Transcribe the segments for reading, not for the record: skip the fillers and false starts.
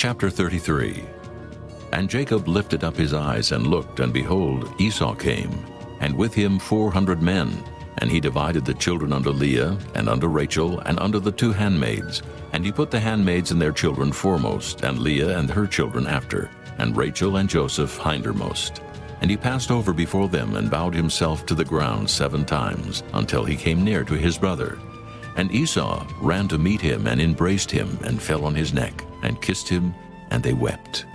Chapter 33. And Jacob lifted up his eyes and looked, and behold, Esau came, and with him 400 men. And he divided the children unto Leah, and unto Rachel, and unto the 2 handmaids. And he put the handmaids and their children foremost, and Leah and her children after, and Rachel and Joseph hindermost. And he passed over before them, and bowed himself to the ground 7 times, until he came near to his brother. And Esau ran to meet him, and embraced him, and fell on his neck, and kissed him, and they wept.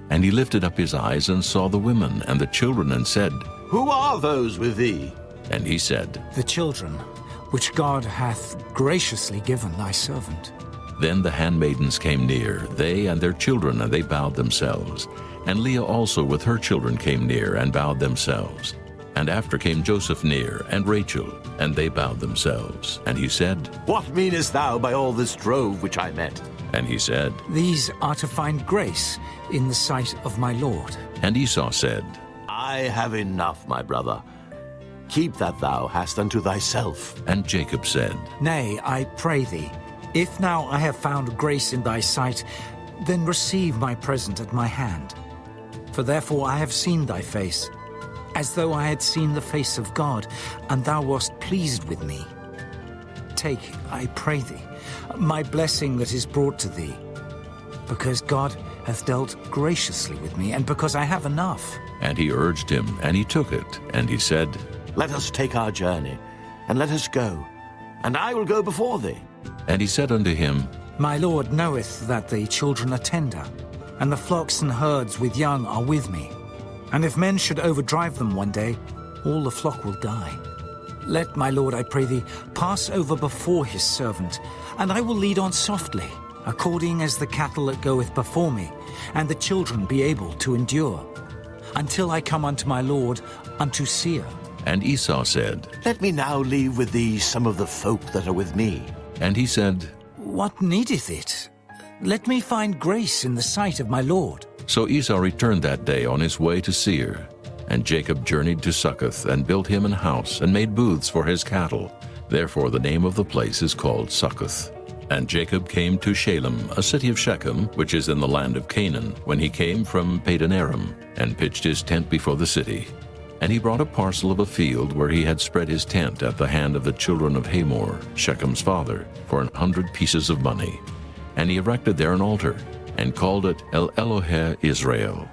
And he lifted up his eyes, and saw the women and the children, and said, Who are those with thee? And he said, The children, which God hath graciously given thy servant. Then the handmaidens came near, they and their children, and they bowed themselves. And Leah also with her children came near, and bowed themselves. And after came Joseph near, and Rachel, and they bowed themselves. And he said, What meanest thou by all this drove which I met? And he said, These are to find grace in the sight of my Lord. And Esau said, I have enough, my brother. Keep that thou hast unto thyself. And Jacob said, Nay, I pray thee, if now I have found grace in thy sight, then receive my present at my hand. For therefore I have seen thy face, as though I had seen the face of God, and thou wast pleased with me. Take, I pray thee, my blessing that is brought to thee, because God hath dealt graciously with me, and because I have enough. And he urged him, and he took it. And he said, Let us take our journey, and let us go, and I will go before thee. And he said unto him, My Lord knoweth that the children are tender, and the flocks and herds with young are with me. And if men should overdrive them one day, all the flock will die. Let my Lord, I pray thee, pass over before his servant, and I will lead on softly, according as the cattle that goeth before me, and the children be able to endure, until I come unto my Lord, unto Seir. And Esau said, Let me now leave with thee some of the folk that are with me. And he said, What needeth it? Let me find grace in the sight of my Lord. So Esau returned that day on his way to Seir. And Jacob journeyed to Succoth, and built him an house, and made booths for his cattle. Therefore the name of the place is called Succoth. And Jacob came to Shalem, a city of Shechem, which is in the land of Canaan, when he came from Padan-aram, and pitched his tent before the city. And he brought a parcel of a field where he had spread his tent at the hand of the children of Hamor, Shechem's father, for 100 pieces of money. And he erected there an altar, and called it El Elohe Israel.